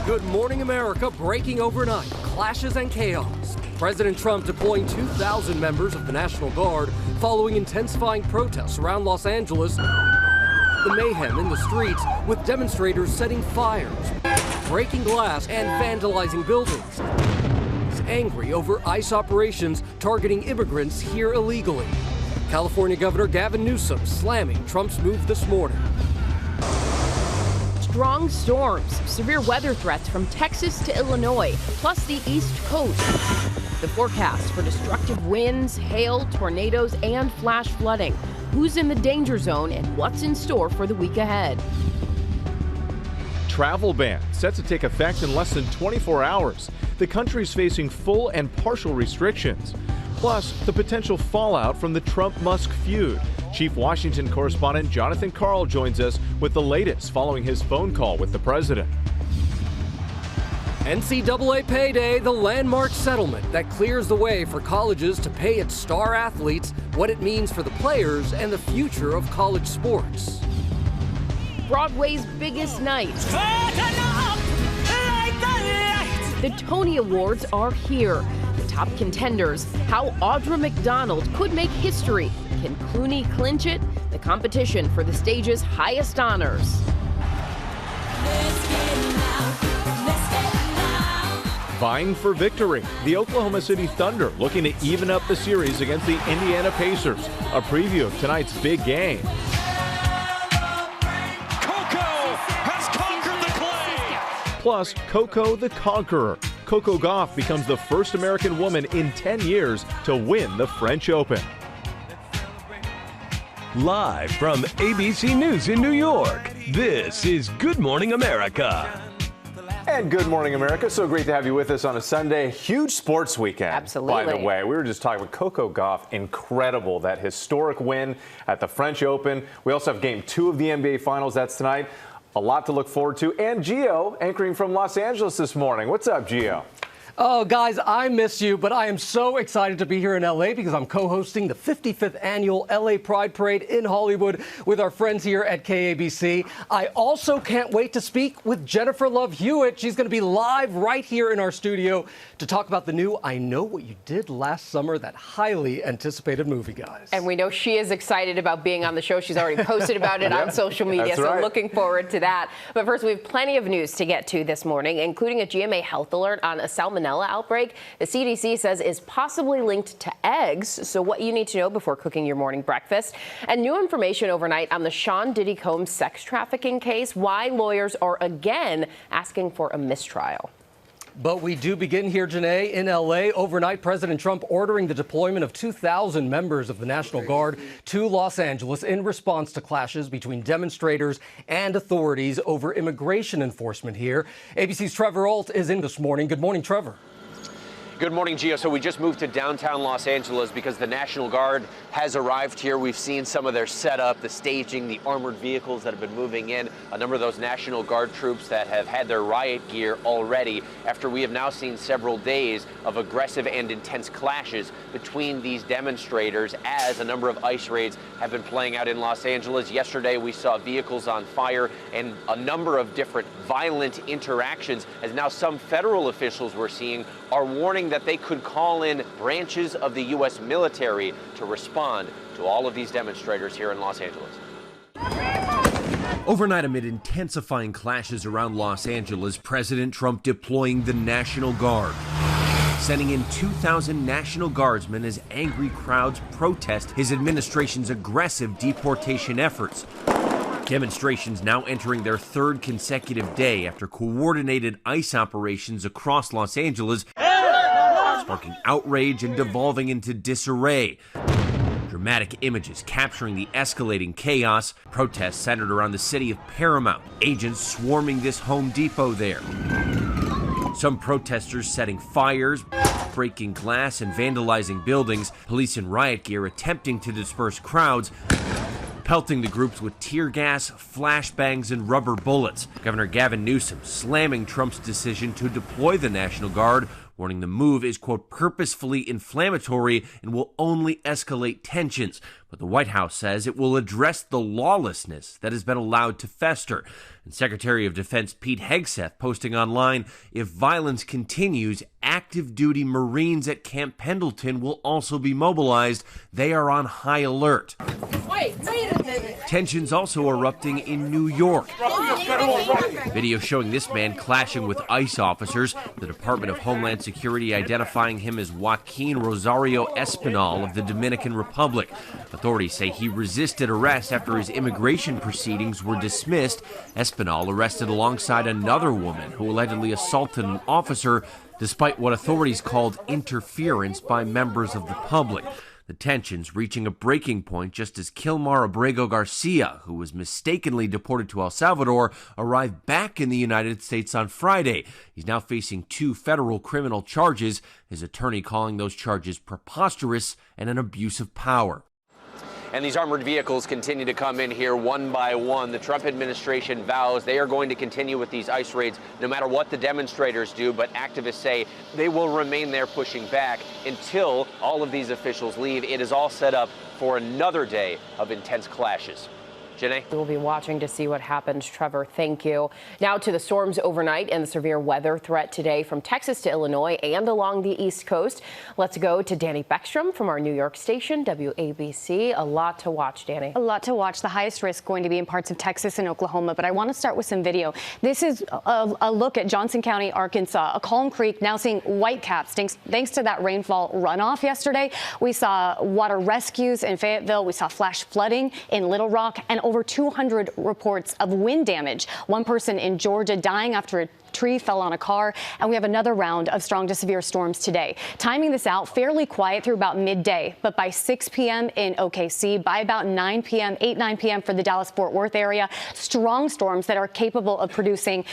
Good Morning America breaking overnight. Clashes and chaos. President Trump deploying 2,000 members of the National Guard following intensifying protests around Los Angeles. The mayhem in the streets with demonstrators setting fires, breaking glass, and vandalizing buildings. He's angry over ICE operations targeting immigrants here illegally. California Governor Gavin Newsom slamming Trump's move this morning. Strong storms, severe weather threats from Texas to Illinois, plus the East Coast. The forecast for destructive winds, hail, tornadoes, and flash flooding. Who's in the danger zone and what's in store for the week ahead? Travel ban set to take effect in less than 24 hours. The country's facing full and partial restrictions. Plus, the potential fallout from the Trump-Musk feud. Chief Washington correspondent Jonathan Karl joins us with the latest following his phone call with the president. NCAA payday, the landmark settlement that clears the way for colleges to pay its star athletes, what it means for the players and the future of college sports. Broadway's biggest night. The Tony Awards are here. The top contenders, how Audra McDonald could make history. Can Clooney clinch it? The competition for the stage's highest honors. Vying for victory, the Oklahoma City Thunder looking to even up the series against the Indiana Pacers. A preview of tonight's big game. Coco has conquered the clay. Plus, Coco the Conqueror. Coco Gauff becomes the first American woman in 10 years to win the French Open. Live from ABC News in New York, this is Good Morning America. And Good Morning America. So great to have you with us on a Sunday. Huge sports weekend. Absolutely. By the way, we were just talking with Coco Gauff. Incredible, that historic win at the French Open. We also have Game 2 of the NBA Finals. That's tonight. A lot to look forward to. And Gio anchoring from Los Angeles this morning. What's up, Gio? Oh, guys, I miss you, but I am so excited to be here in L.A. because I'm co-hosting the 55th annual L.A. Pride Parade in Hollywood with our friends here at KABC. I also can't wait to speak with Jennifer Love Hewitt. She's going to be live right here in our studio to talk about the new I Know What You Did Last Summer, that highly anticipated movie, guys. And we know she is excited about being on the show. She's already posted about it on social media, so right. Looking forward to that. But first, we have plenty of news to get to this morning, including a GMA health alert on a salmonella outbreak the CDC says is possibly linked to eggs. So what you need to know before cooking your morning breakfast. And new information overnight on the Sean Diddy Combs sex trafficking case, why lawyers are again asking for a mistrial. But we do begin here, Janae, in L.A. Overnight, President Trump ordering the deployment of 2,000 members of the National Guard to Los Angeles in response to clashes between demonstrators and authorities over immigration enforcement here. ABC's Trevor Ault is in this morning. Good morning, Trevor. Good morning, Gio. So we just moved to downtown Los Angeles because the National Guard has arrived here. We've seen some of their setup, the staging, the armored vehicles that have been moving in, a number of those National Guard troops that have had their riot gear already after we have now seen several days of aggressive and intense clashes between these demonstrators as a number of ICE raids have been playing out in Los Angeles. Yesterday, we saw vehicles on fire and a number of different violent interactions, as now some federal officials we're seeing are warning that they could call in branches of the U.S. military to respond to all of these demonstrators here in Los Angeles. Overnight, amid intensifying clashes around Los Angeles, President Trump deploying the National Guard, sending in 2,000 National Guardsmen as angry crowds protest his administration's aggressive deportation efforts. Demonstrations now entering their third consecutive day after coordinated ICE operations across Los Angeles, sparking outrage and devolving into disarray. Dramatic images capturing the escalating chaos. Protests centered around the city of Paramount. Agents swarming this Home Depot there. Some protesters setting fires, breaking glass and vandalizing buildings. Police in riot gear attempting to disperse crowds, pelting the groups with tear gas, flashbangs, and rubber bullets. Governor Gavin Newsom slamming Trump's decision to deploy the National Guard, warning the move is, quote, purposefully inflammatory and will only escalate tensions. But the White House says it will address the lawlessness that has been allowed to fester. And Secretary of Defense Pete Hegseth posting online, if violence continues, active duty Marines at Camp Pendleton will also be mobilized. They are on high alert. Wait a minute. Tensions also erupting in New York. Video showing this man clashing with ICE officers. The Department of Homeland Security identifying him as Joaquin Rosario Espinal of the Dominican Republic. Authorities say he resisted arrest after his immigration proceedings were dismissed. Espinal arrested alongside another woman who allegedly assaulted an officer despite what authorities called interference by members of the public. The tensions reaching a breaking point just as Kilmar Abrego Garcia, who was mistakenly deported to El Salvador, arrived back in the United States on Friday. He's now facing 2 federal criminal charges, his attorney calling those charges preposterous and an abuse of power. And these armored vehicles continue to come in here one by one. The Trump administration vows they are going to continue with these ICE raids no matter what the demonstrators do, but activists say they will remain there pushing back until all of these officials leave. It is all set up for another day of intense clashes. Jenny? We'll be watching to see what happens. Trevor, thank you. Now to the storms overnight and the severe weather threat today from Texas to Illinois and along the East Coast. Let's go to Danny Beckstrom from our New York station, WABC. A lot to watch, Danny. A lot to watch. The highest risk going to be in parts of Texas and Oklahoma. But I want to start with some video. This is a look at Johnson County, Arkansas. A calm creek now seeing whitecaps thanks to that rainfall runoff yesterday. We saw water rescues in Fayetteville. We saw flash flooding in Little Rock and over 200 reports of wind damage. One person in Georgia dying after a tree fell on a car, and we have another round of strong to severe storms today. Timing this out, fairly quiet through about midday, but by 6 p.m. in OKC, by about 9 p.m., 9 p.m. for the Dallas-Fort Worth area, strong storms that are capable of producing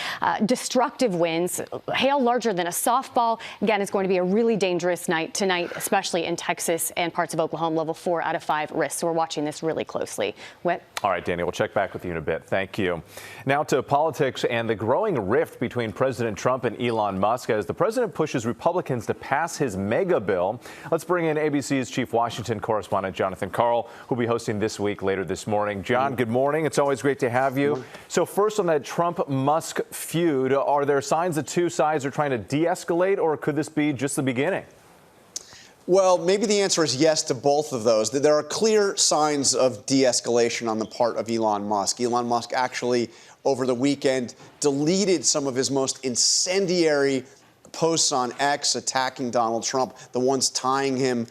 destructive winds, hail larger than a softball. Again, it's going to be a really dangerous night tonight, especially in Texas and parts of Oklahoma, level 4 out of 5 risk. So we're watching this really closely. Whit? All right, Danny, we'll check back with you in a bit. Thank you. Now to politics and the growing rift between President Trump and Elon Musk as the president pushes Republicans to pass his mega bill. Let's bring in ABC's chief Washington correspondent, Jonathan Karl, who'll be hosting This Week later this morning. John, good morning. It's always great to have you. So first on that Trump-Musk feud, are there signs the two sides are trying to de-escalate, or could this be just the beginning? Well, maybe the answer is yes to both of those. There are clear signs of de-escalation on the part of Elon Musk. Elon Musk actually, over the weekend, deleted some of his most incendiary posts on X attacking Donald Trump, the ones tying him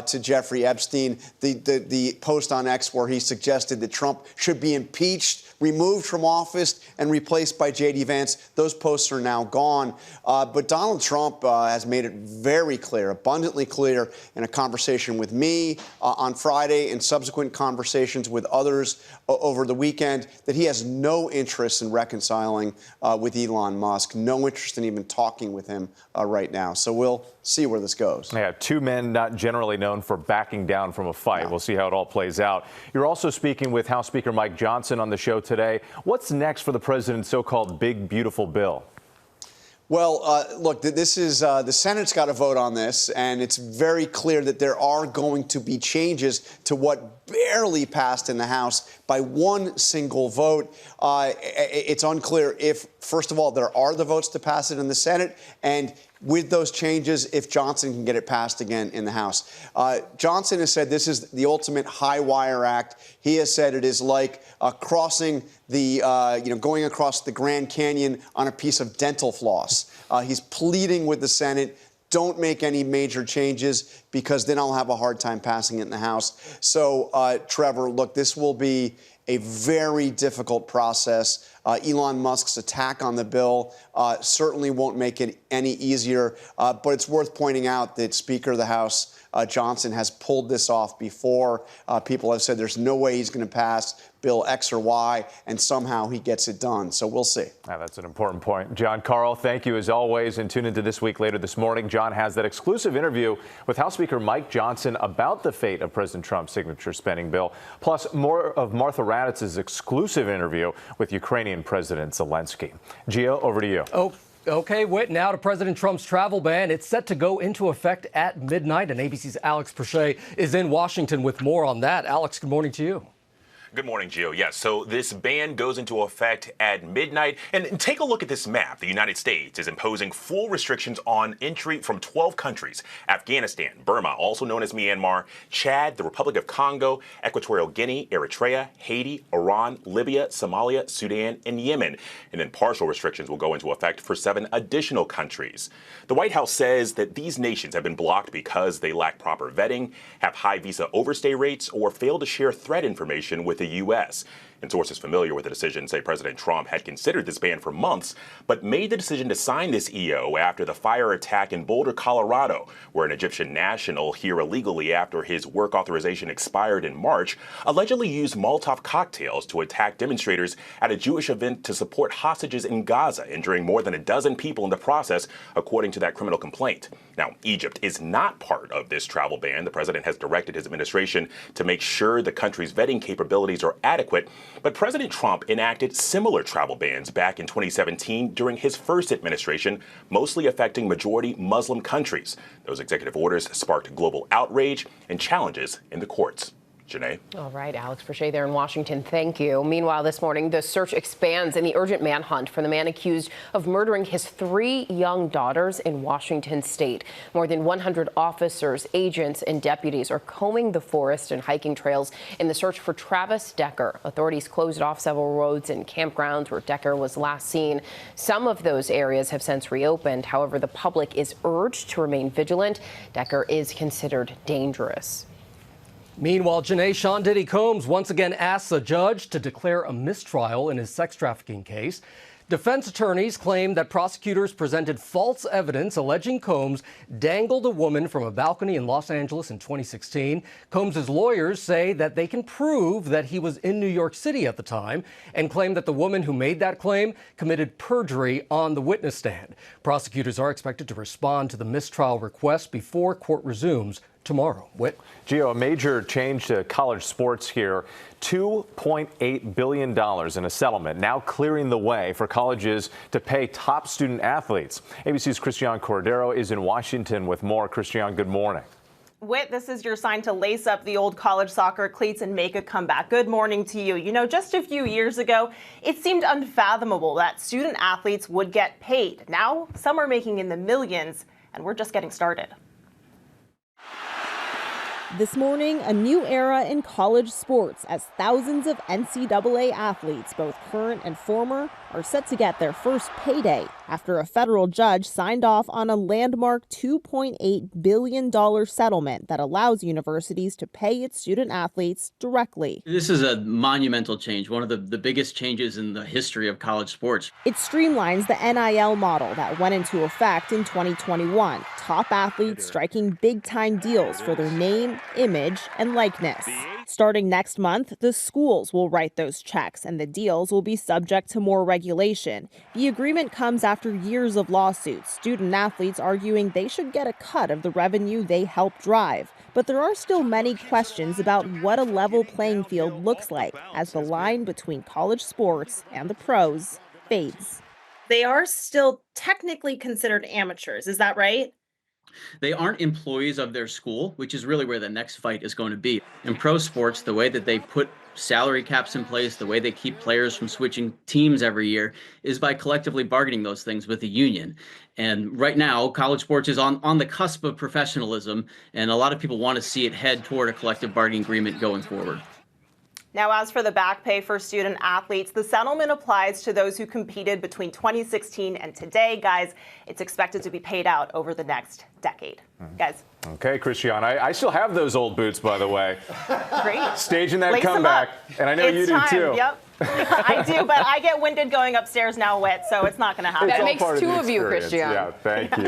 to Jeffrey Epstein, the post on X where he suggested that Trump should be impeached, removed from office, and replaced by J.D. Vance. Those posts are now gone. But Donald Trump has made it very clear, abundantly clear, in a conversation with me on Friday and subsequent conversations with others over the weekend, that he has no interest in reconciling with Elon Musk, no interest in even talking with him right now. So we'll see where this goes. Yeah, two men not generally known for backing down from a fight. No. We'll see how it all plays out. You're also speaking with House Speaker Mike Johnson on the show today. What's next for the president's so-called big, beautiful bill? Well, look, this is the Senate's got to vote on this, and it's very clear that there are going to be changes to what barely passed in the House by one single vote. It's unclear if, first of all, there are the votes to pass it in the Senate, and with those changes, if Johnson can get it passed again in the House. Johnson has said this is the ultimate high wire act. He has said it is like crossing the, going across the Grand Canyon on a piece of dental floss. He's pleading with the Senate, don't make any major changes because then I'll have a hard time passing it in the House. So, Trevor, look, this will be a very difficult process. Elon Musk's attack on the bill certainly won't make it any easier. But it's worth pointing out that Speaker of the House Johnson has pulled this off before. People have said there's no way he's going to pass Bill X or Y, and somehow he gets it done. So we'll see. That's an important point. John Karl, thank you as always, and tune into This Week later this morning. John has that exclusive interview with House Speaker Mike Johnson about the fate of President Trump's signature spending bill, plus more of Martha Raditz's exclusive interview with Ukrainian President Zelensky. Gio, over to you. Okay, Whit, now to President Trump's travel ban. It's set to go into effect at midnight, and ABC's Alex Prochet is in Washington with more on that. Alex, good morning to you. Good morning, Gio. Yes, so this ban goes into effect at midnight. And take a look at this map. The United States is imposing full restrictions on entry from 12 countries: Afghanistan, Burma, also known as Myanmar, Chad, the Republic of Congo, Equatorial Guinea, Eritrea, Haiti, Iran, Libya, Somalia, Sudan, and Yemen. And then partial restrictions will go into effect for 7 additional countries. The White House says that these nations have been blocked because they lack proper vetting, have high visa overstay rates, or fail to share threat information with the U.S. And sources familiar with the decision say President Trump had considered this ban for months, but made the decision to sign this EO after the fire attack in Boulder, Colorado, where an Egyptian national here illegally after his work authorization expired in March allegedly used Molotov cocktails to attack demonstrators at a Jewish event to support hostages in Gaza, injuring more than a dozen people in the process, according to that criminal complaint. Now, Egypt is not part of this travel ban. The president has directed his administration to make sure the country's vetting capabilities are adequate. But President Trump enacted similar travel bans back in 2017 during his first administration, mostly affecting majority Muslim countries. Those executive orders sparked global outrage and challenges in the courts. Janae. All right, Alex Prochet there in Washington. Thank you. Meanwhile, this morning, the search expands in the urgent manhunt for the man accused of murdering his 3 young daughters in Washington state. More than 100 officers, agents, and deputies are combing the forest and hiking trails in the search for Travis Decker. Authorities closed off several roads and campgrounds where Decker was last seen. Some of those areas have since reopened. However, the public is urged to remain vigilant. Decker is considered dangerous. Meanwhile, Janae, Sean Diddy Combs once again asks a judge to declare a mistrial in his sex trafficking case. Defense attorneys claim that prosecutors presented false evidence alleging Combs dangled a woman from a balcony in Los Angeles in 2016. Combs' lawyers say that they can prove that he was in New York City at the time and claim that the woman who made that claim committed perjury on the witness stand. Prosecutors are expected to respond to the mistrial request before court resumes tomorrow. Whit. Gio, a major change to college sports here. $2.8 billion in a settlement now clearing the way for colleges to pay top student athletes. ABC's Christian Cordero is in Washington with more. Christian, good morning. Whit, this is your sign to lace up the old college soccer cleats and make a comeback. Good morning to you. You know, just a few years ago, it seemed unfathomable that student athletes would get paid. Now, some are making in the millions, and we're just getting started. This morning, a new era in college sports as thousands of NCAA athletes, both current and former, are set to get their first payday after a federal judge signed off on a landmark $2.8 billion settlement that allows universities to pay its student athletes directly. This is a monumental change, one of the biggest changes in the history of college sports. It streamlines the NIL model that went into effect in 2021, top athletes striking big-time deals for their name, image, and likeness. Starting next month, the schools will write those checks, and the deals will be subject to more regulation. The agreement comes after years of lawsuits, student athletes arguing they should get a cut of the revenue they help drive. But there are still many questions about what a level playing field looks like as the line between college sports and the pros fades. They are still technically considered amateurs, is that right? They aren't employees of their school, which is really where the next fight is going to be. In pro sports, the way that they put salary caps in place, the way they keep players from switching teams every year is by collectively bargaining those things with the union. And right now, college sports is on the cusp of professionalism, and a lot of people want to see it head toward a collective bargaining agreement going forward. Now, as for the back pay for student athletes, the settlement applies to those who competed between 2016 and today. Guys, it's expected to be paid out over the next decade. Guys. Okay, Christian, I still have those old boots, by the way. Great. Staging that comeback, and I know you do too. Yep. I do, but I get winded going upstairs now, Whit, so it's not going to happen. That makes 2 of you, Christian. Yeah, thank you.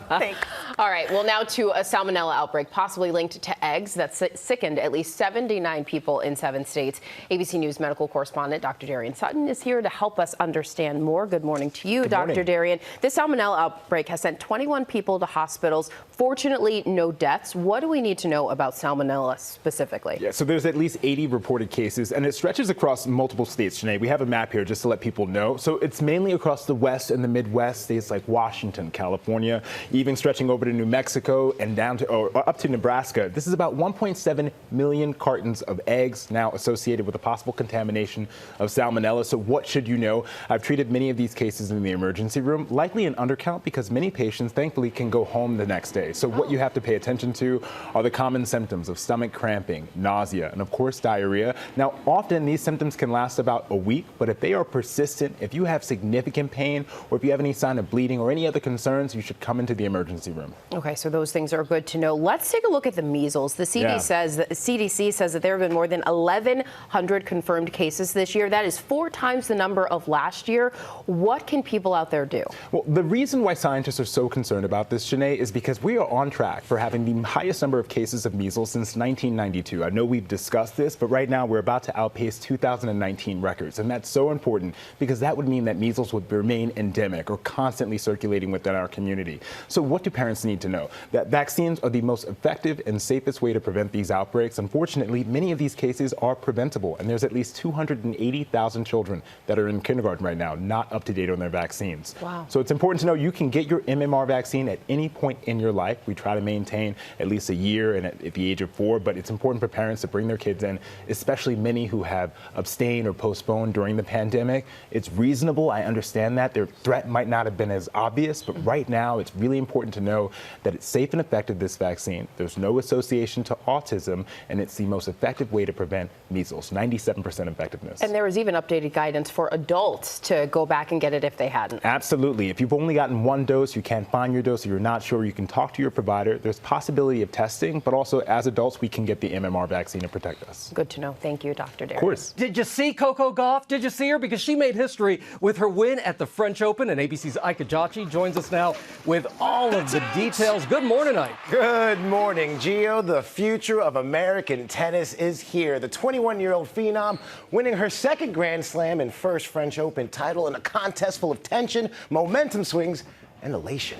Thanks. All right, well, now to a salmonella outbreak possibly linked to eggs that sickened at least 79 people in 7 states. ABC News medical correspondent Dr. Darian Sutton is here to help us understand more. Good morning to you, Dr. Darian. This salmonella outbreak has sent 21 people to hospitals. Fortunately, no deaths. What do we need to know about salmonella specifically? Yeah, so there's at least 80 reported cases, and it stretches across multiple states, Sinead. We have a map here just to let people know. So it's mainly across the West and the Midwest, states like Washington, California, even stretching over to New Mexico and down to or up to Nebraska. This is about 1.7 million cartons of eggs now associated with a possible contamination of salmonella. So what should you know? I've treated many of these cases in the emergency room, likely an undercount because many patients, thankfully, can go home the next day. So what you have to pay attention to are the common symptoms of stomach cramping, nausea, and of course diarrhea. Now, often these symptoms can last about a week, but if they are persistent, if you have significant pain, or if you have any sign of bleeding or any other concerns, you should come into the emergency room. Okay, so those things are good to know. Let's take a look at the measles. The CDC says that there have been more than 1,100 confirmed cases this year. That is 4 times the number of last year. What can people out there do? Well, the reason why scientists are so concerned about this, Sinead, is because we are on track for having the highest number of cases of measles since 1992. I know we've discussed this, but right now we're about to outpace 2019 records. And that's so important because that would mean that measles would remain endemic or constantly circulating within our community. So what do parents need to know? That vaccines are the most effective and safest way to prevent these outbreaks. Unfortunately, many of these cases are preventable, and there's at least 280,000 children that are in kindergarten right now not up to date on their vaccines. Wow. So it's important to know you can get your MMR vaccine at any point in your life. We try to maintain at least a year and at the age of 4, but it's important for parents to bring their kids in, especially many who have abstained or postponed during the pandemic. It's reasonable. I understand that. Their threat might not have been as obvious, but right now it's really important to know that it's safe and effective, this vaccine. There's no association to autism, and it's the most effective way to prevent measles, 97% effectiveness. And there was even updated guidance for adults to go back and get it if they hadn't. Absolutely. If you've only gotten 1 dose, you can't find your dose, or you're not sure, you can talk to your provider. There's possibility of testing, but also as adults, we can get the MMR vaccine to protect us. Good to know. Thank you, Dr. Darian. Of course. Did you see Coco Gauff? Did you see her? Because she made history with her win at the French Open, and ABC's Ike Ajachi joins us now with all of the details. Good morning, Ike. Good morning, Gio. The future of American tennis is here. The 21-year-old phenom winning her 2nd Grand Slam and 1st French Open title in a contest full of tension, momentum swings, and elation.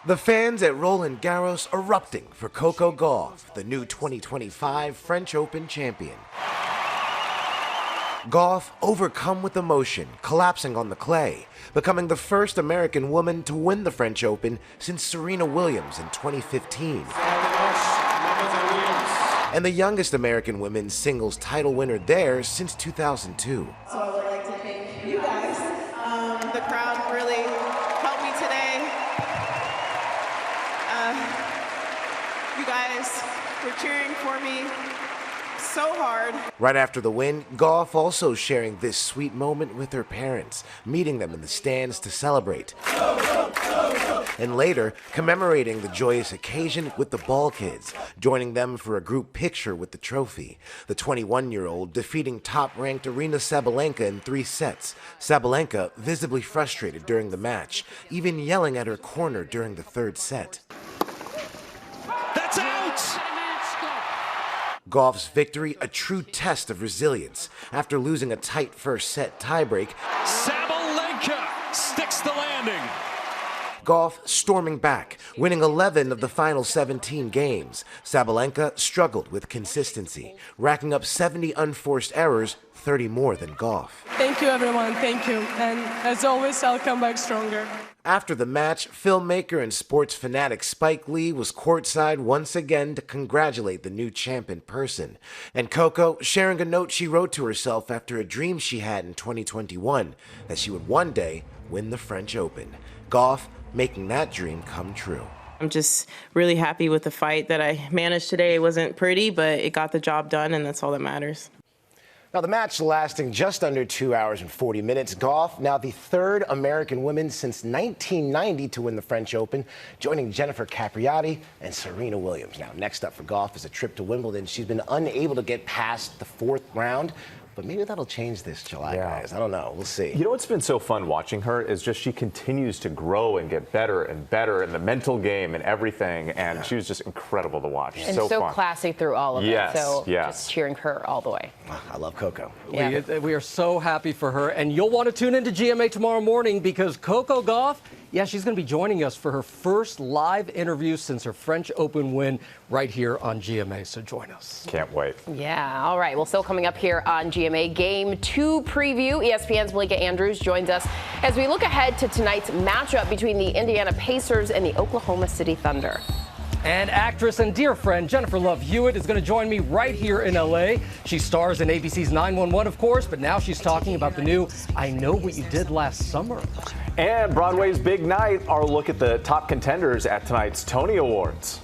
The fans at Roland Garros erupting for Coco Gauff, the new 2025 French Open champion. Gauff overcome with emotion, collapsing on the clay, becoming the first American woman to win the French Open since Serena Williams in 2015. And the youngest American women's singles title winner there since 2002. So I would like to thank you guys. The crowd really helped me today. You guys were cheering for me so hard. Right after the win, Gauff also sharing this sweet moment with her parents, meeting them in the stands to celebrate. And later, commemorating the joyous occasion with the Ball kids, joining them for a group picture with the trophy. The 21-year-old defeating top-ranked Aryna Sabalenka in 3 sets. Sabalenka visibly frustrated during the match, even yelling at her corner during the 3rd set. That's out! Gauff's victory, a true test of resilience. After losing a tight first set tiebreak, Sabalenka sticks the landing. Gauff storming back, winning 11 of the final 17 games. Sabalenka struggled with consistency, racking up 70 unforced errors, 30 more than Gauff. Thank you, everyone. Thank you. And as always, I'll come back stronger. After the match, filmmaker and sports fanatic Spike Lee was courtside once again to congratulate the new champ in person. And Coco sharing a note she wrote to herself after a dream she had in 2021, that she would one day win the French Open. Gauff making that dream come true. I'm just really happy with the fight that I managed today. It wasn't pretty, but it got the job done, and that's all that matters. Now, the match lasting just under 2 hours and 40 minutes. Gauff, now the 3rd American woman since 1990 to win the French Open, joining Jennifer Capriati and Serena Williams. Now, next up for Gauff is a trip to Wimbledon. She's been unable to get past the 4th round. but maybe that'll change this July, guys. I don't know. We'll see. You know what's been so fun watching her is just she continues to grow and get better and better in the mental game and everything, and she was just incredible to watch. And so fun. classy through all of Yes, it. So yes. just cheering her all the way. I love Coco. Yeah. We are so happy for her, and you'll want to tune into GMA tomorrow morning because Coco Gauff, she's going to be joining us for her first live interview since her French Open win right here on GMA. So join us. Can't wait. Yeah. All right. Well, still coming up here on GMA Game 2 preview. ESPN's Malika Andrews joins us as we look ahead to tonight's matchup between the Indiana Pacers and the Oklahoma City Thunder. And actress and dear friend Jennifer Love Hewitt is going to join me right here in LA. She stars in ABC's 911, of course, but now she's talking about the new I Know What You Did Last Summer. And Broadway's big night, our look at the top contenders at tonight's Tony Awards.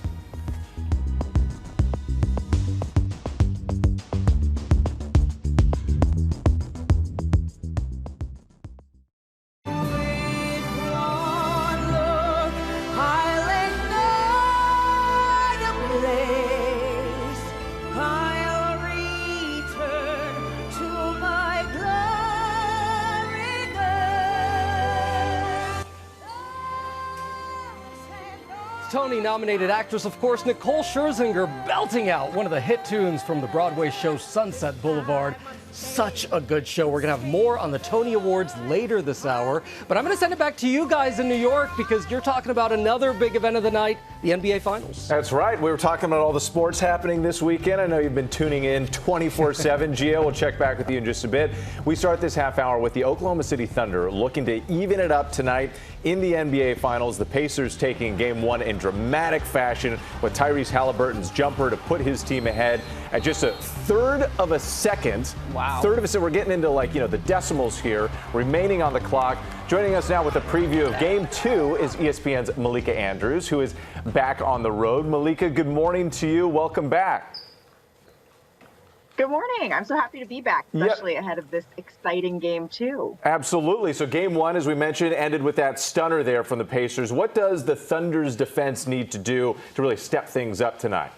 Tony-nominated actress, of course, Nicole Scherzinger, belting out one of the hit tunes from the Broadway show Sunset Boulevard. Such a good show. We're going to have more on the Tony Awards later this hour. But I'm going to send it back to you guys in New York because you're talking about another big event of the night, the NBA Finals. That's right. We were talking about all the sports happening this weekend. I know you've been tuning in 24/7. Gio, we'll check back with you in just a bit. We start this half hour with the Oklahoma City Thunder looking to even it up tonight in the NBA Finals. The Pacers taking Game 1 in dramatic fashion with Tyrese Halliburton's jumper to put his team ahead at just a third of a second. Wow. Third of a second. We're getting into the decimals here remaining on the clock. Joining us now with a preview of Game 2 is ESPN's Malika Andrews, who is back on the road. Malika, good morning to you. Welcome back. Good morning. I'm so happy to be back, especially ahead of this exciting Game 2. Absolutely. So Game 1, as we mentioned, ended with that stunner there from the Pacers. What does the Thunder's defense need to do to really step things up tonight?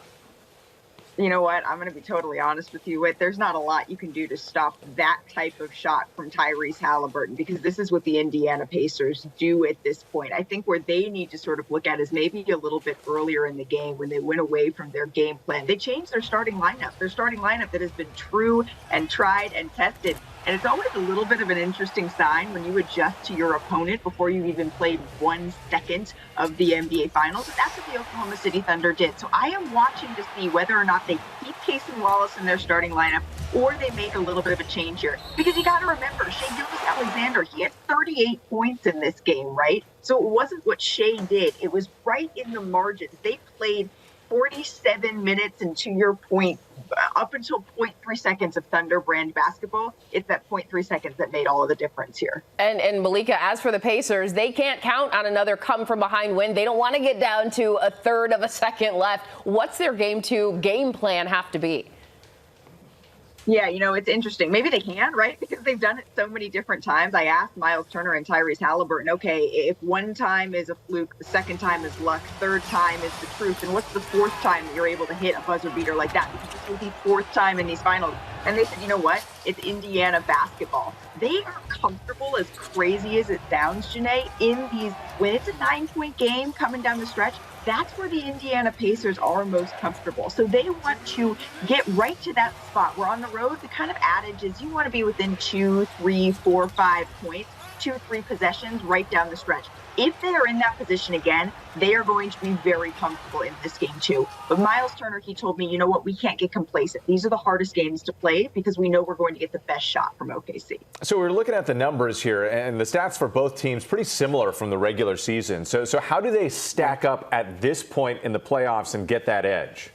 You know what? I'm going to be totally honest with you. There's not a lot you can do to stop that type of shot from Tyrese Halliburton because this is what the Indiana Pacers do at this point. I think where they need to sort of look at is maybe a little bit earlier in the game when they went away from their game plan. They changed their starting lineup that has been true and tried and tested. And it's always a little bit of an interesting sign when you adjust to your opponent before you've even played 1 second of the NBA Finals. And that's what the Oklahoma City Thunder did. So I am watching to see whether or not they keep Casey Wallace in their starting lineup or they make a little bit of a change here. Because you got to remember, Shai Gilgeous-Alexander, he had 38 points in this game, right? So it wasn't what Shai did. It was right in the margins. They played 47 minutes, and to your point, up until 0.3 seconds of Thunder brand basketball, it's that 0.3 seconds that made all of the difference here. And Malika, as for the Pacers, they can't count on another come-from-behind win. They don't want to get down to a third of a second left. What's their Game 2 game plan have to be? Yeah, it's interesting. Maybe they can, right? Because they've done it so many different times. I asked Miles Turner and Tyrese Halliburton, okay, if one time is a fluke, the second time is luck, third time is the truth, and what's the fourth time that you're able to hit a buzzer beater like that? Because this was the fourth time in these finals. And they said, you know what? It's Indiana basketball. They are comfortable, as crazy as it sounds, Janae, when it's a 9-point game coming down the stretch, that's where the Indiana Pacers are most comfortable. So they want to get right to that spot. We're on the road. The kind of adage is you want to be within 2, 3, 4, 5 points, 2, 3 possessions right down the stretch. If they are in that position again, they are going to be very comfortable in this game too. But Miles Turner, he told me, you know what, we can't get complacent. These are the hardest games to play because we know we're going to get the best shot from OKC. So we're looking at the numbers here, and the stats for both teams pretty similar from the regular season. So how do they stack up at this point in the playoffs and get that edge?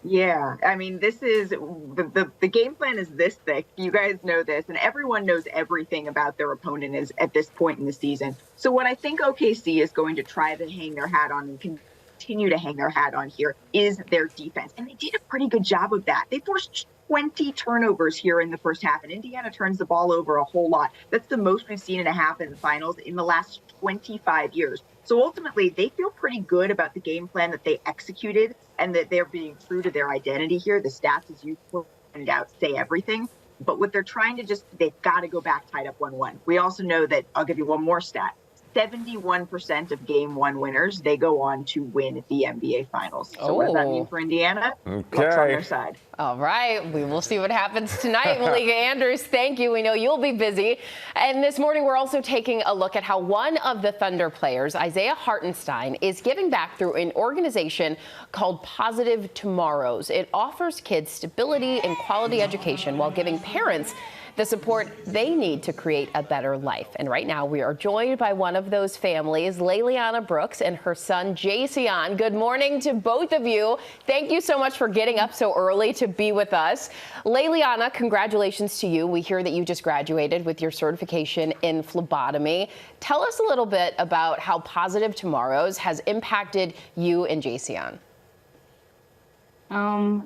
Yeah, I mean, this is the game plan is this thick. You guys know this, and everyone knows everything about their opponent is at this point in the season. So what I think OKC is going to try to hang their hat on and continue to hang their hat on here is their defense. And they did a pretty good job of that. They forced 20 turnovers here in the first half, and Indiana turns the ball over a whole lot. That's the most we've seen in a half in the finals in the last 25 years. So ultimately, they feel pretty good about the game plan that they executed and that they're being true to their identity here. The stats, as you pointed out, say everything. But what they're trying to they've got to go back tied up 1-1. We also know that, I'll give you one more stat. 71% of game one winners, they go on to win the NBA Finals. So what does that mean for Indiana? Luck's on their side. All right, we will see what happens tonight. Malika Andrews, thank you. We know you'll be busy. And this morning, we're also taking a look at how one of the Thunder players, Isaiah Hartenstein, is giving back through an organization called Positive Tomorrows. It offers kids stability and quality education while giving parents the support they need to create a better life. And right now we are joined by one of those families, Layliana Brooks and her son, Jayceon. Good morning to both of you. Thank you so much for getting up so early to be with us. Layliana, congratulations to you. We hear that you just graduated with your certification in phlebotomy. Tell us a little bit about how Positive Tomorrows has impacted you and Jayceon.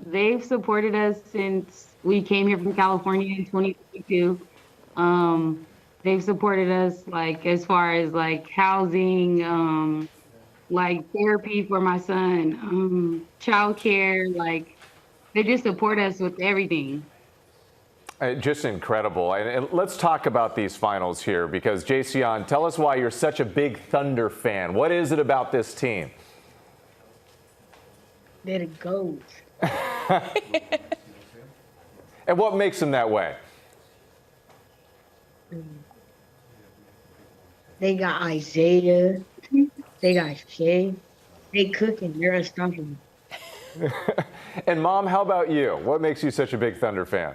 They've supported us since we came here from California in 2022. They've supported us as far as housing, therapy for my son, childcare. They just support us with everything. Just incredible. And let's talk about these finals here, because Jayceon, tell us why you're such a big Thunder fan. What is it about this team? They're the GOAT. And what makes them that way? They got Isaiah. They got Shay. They cooking. They're unstoppable. And Mom, how about you? What makes you such a big Thunder fan?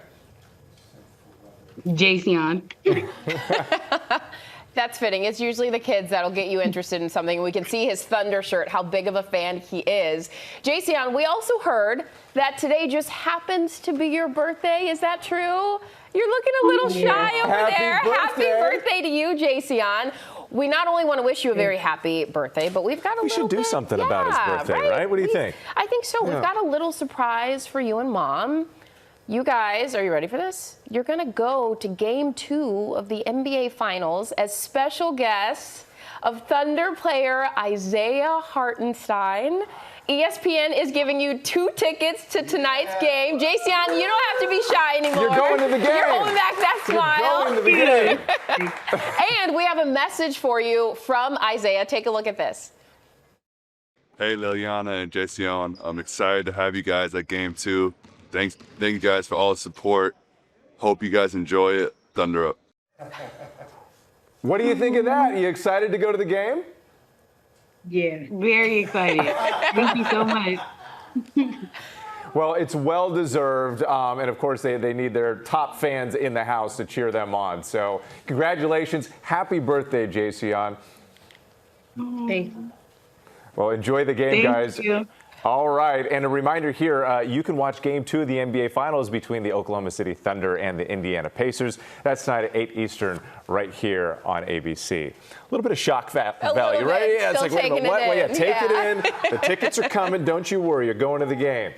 Jayceon. That's fitting. It's usually the kids that'll get you interested in something. We can see his Thunder shirt, how big of a fan he is. Jayceon, we also heard that today just happens to be your birthday. Is that true? You're looking a little shy over there. Happy birthday to you, Jayceon. We not only want to wish you a very happy birthday, but we've got a little should do something about his birthday, right? What do you think? I think so. Yeah. We've got a little surprise for you and Mom. You guys, are you ready for this? You're going to go to Game 2 of the NBA Finals as special guests of Thunder player Isaiah Hartenstein. ESPN is giving you 2 tickets to tonight's game. Jayceon, you don't have to be shy anymore. You're going to the game. You're holding back that smile. You're going to the game. And we have a message for you from Isaiah. Take a look at this. Hey, Liliana and Jayceon. I'm excited to have you guys at Game 2. Thank you guys for all the support. Hope you guys enjoy it. Thunder up. What do you think of that? Are you excited to go to the game? Yeah, very excited. Thank you so much. Well, it's well-deserved, and of course they need their top fans in the house to cheer them on. So congratulations. Happy birthday, Jayceon. Thank you. Well, enjoy the game, guys. Thank you. All right, and a reminder here, you can watch Game 2 of the NBA Finals between the Oklahoma City Thunder and the Indiana Pacers. That's tonight at 8 Eastern right here on ABC. A little bit of shock value, right? Yeah, it's like, wait a minute, what? Well, yeah, take it in. The tickets are coming. Don't you worry. You're going to the game.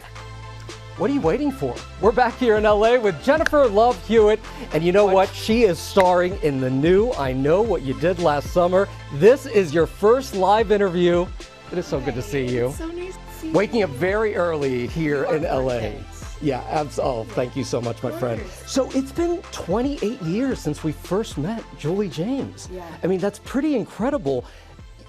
What are you waiting for? We're back here in LA with Jennifer Love Hewitt, and you know what? She is starring in the new I Know What You Did Last Summer. This is your first live interview. It is so good to see you. It's so nice to see you. Waking up very early here in LA. Yeah, oh, thank you so much, my friend. So it's been 28 years since we first met Julie James. Yeah. I mean, that's pretty incredible.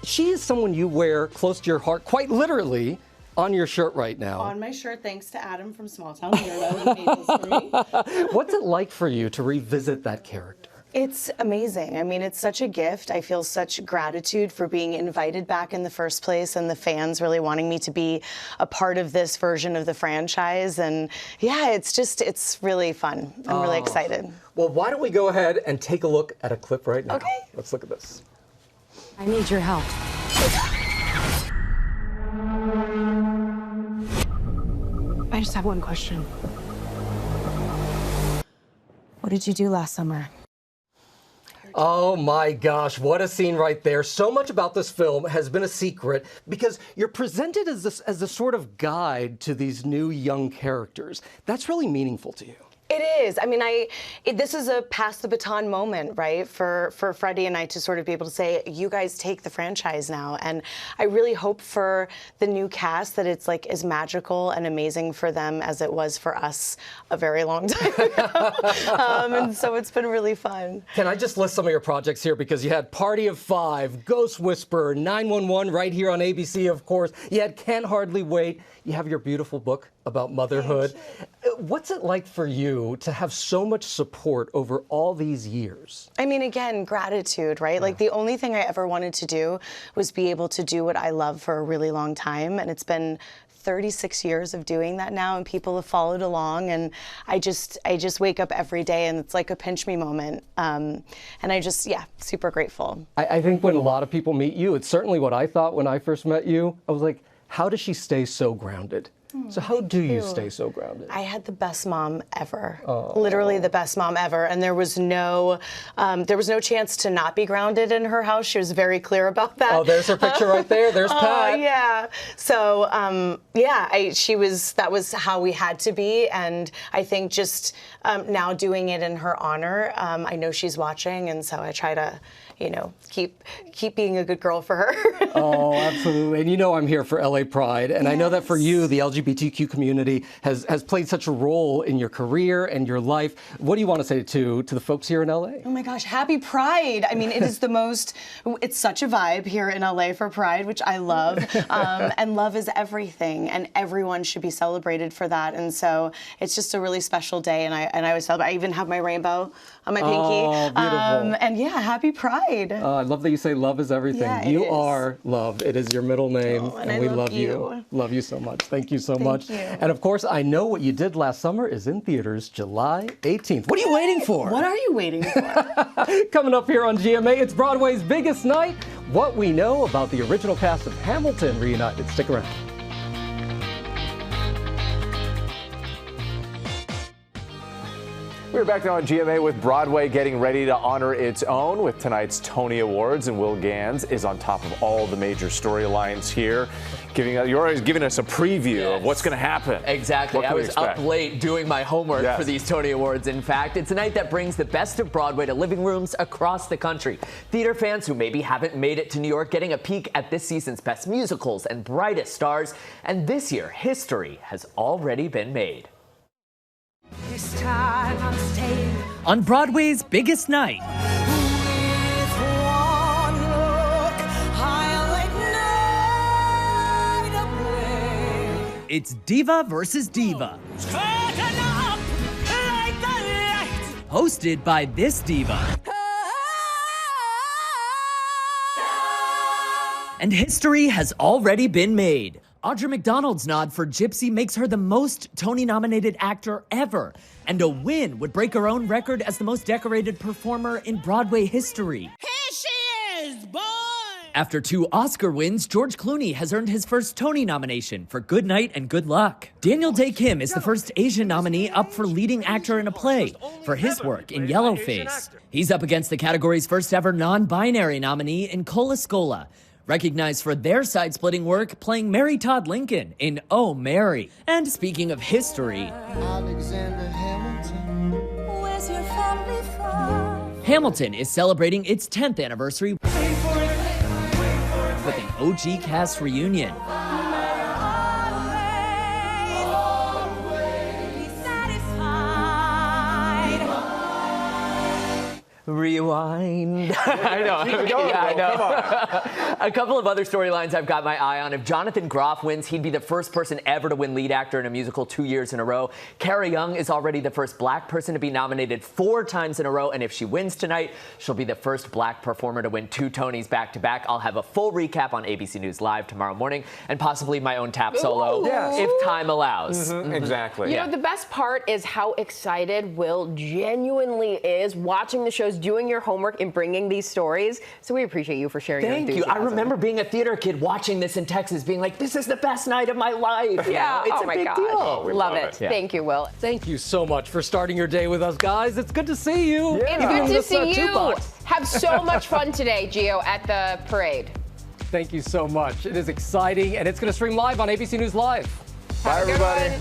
She is someone you wear close to your heart, quite literally, on your shirt right now. On my shirt, thanks to Adam from Small Town Hero, who made this for me. What's it like for you to revisit that character? It's amazing. I mean, it's such a gift. I feel such gratitude for being invited back in the first place and the fans really wanting me to be a part of this version of the franchise. And yeah, it's really fun. I'm really excited. Well, why don't we go ahead and take a look at a clip right now? Okay. Let's look at this. I need your help. I just have one question. What did you do last summer? Oh my gosh, what a scene right there. So much about this film has been a secret because you're presented as a sort of guide to these new young characters. That's really meaningful to you. It is. I mean, this is a pass the baton moment, right? For Freddie and I to sort of be able to say, you guys take the franchise now. And I really hope for the new cast that it's like as magical and amazing for them as it was for us a very long time ago. And so it's been really fun. Can I just list some of your projects here? Because you had Party of Five, Ghost Whisperer, 911 right here on ABC, of course. You had Can't Hardly Wait. You have your beautiful book about motherhood. What's it like for you to have so much support over all these years? I mean, again, gratitude, right? Like the only thing I ever wanted to do was be able to do what I love for a really long time. And it's been 36 years of doing that now, and people have followed along, and I just wake up every day and it's like a pinch me moment. And I just, super grateful. I think when a lot of people meet you, it's certainly what I thought when I first met you. I was like, how does she stay so grounded? So how do you stay so grounded? I had the best mom ever, literally the best mom ever, and there was no chance to not be grounded in her house. She was very clear about that. Oh, there's her picture right there. There's Pat. Yeah. So that was how we had to be, and I think just now doing it in her honor, I know she's watching, and so I try to, keep being a good girl for her. Oh, absolutely. And I'm here for LA Pride. And I know that for you, the LGBTQ community has played such a role in your career and your life. What do you want to say to the folks here in LA? Oh my gosh, happy Pride. I mean, it is it's such a vibe here in LA for Pride, which I love. And love is everything, and everyone should be celebrated for that. And so it's just a really special day, and I always celebrate. I even have my rainbow on my pinky. Oh, beautiful. And happy Pride. I love that you say love is everything. Yeah, you are love. It is your middle name, and we I love you. Love you so much. Thank you so much. You. And of course, I Know What You Did Last Summer is in theaters July 18th. What are you waiting for? What are you waiting for? Coming up here on GMA, it's Broadway's biggest night. What we know about the original cast of Hamilton reunited. Stick around. We're back now on GMA with Broadway getting ready to honor its own with tonight's Tony Awards, and Will Gans is on top of all the major storylines here. You're always giving us a preview of what's going to happen. Exactly. I was up late doing my homework for these Tony Awards. In fact, it's a night that brings the best of Broadway to living rooms across the country. Theater fans who maybe haven't made it to New York getting a peek at this season's best musicals and brightest stars. And this year, history has already been made. This time I'm staying on Broadway's biggest night. with one look, I'll ignite a blaze. It's Diva versus Diva. Curtain up like the lights. Hosted by this diva. And history has already been made. Audra McDonald's nod for Gypsy makes her the most Tony-nominated actor ever, and a win would break her own record as the most decorated performer in Broadway history. Here she is, boy! After 2 Oscar wins, George Clooney has earned his first Tony nomination for Good Night and Good Luck. Daniel Day Kim is the first Asian nominee up for leading actor in a play for his work in Yellowface. He's up against the category's first ever non-binary nominee in Cola Scola, recognized for their side-splitting work playing Mary Todd Lincoln in Oh, Mary. And speaking of history, Alexander Hamilton, where's your family from? Hamilton is celebrating its 10th anniversary with an OG cast reunion. Rewind. I know. I know. A couple of other storylines I've got my eye on. If Jonathan Groff wins, he'd be the first person ever to win lead actor in a musical 2 years in a row. Cara Young is already the first black person to be nominated 4 times in a row. And if she wins tonight, she'll be the first black performer to win 2 Tonys back-to-back. I'll have a full recap on ABC News Live tomorrow morning, and possibly my own tap solo if time allows. Exactly. You know, the best part is how excited Will genuinely is watching the shows, doing your homework, and bringing these stories. So we appreciate you for sharing your enthusiasm. Thank you. I remember being a theater kid watching this in Texas, being like, this is the best night of my life. Yeah, it's a big deal. Oh, love it. Yeah. Thank you, Will. Thank you so much for starting your day with us, guys. It's good to see you. It's good to see you. Have so much fun today, Gio, at the parade. Thank you so much. It is exciting, and it's going to stream live on ABC News Live. Bye, everybody.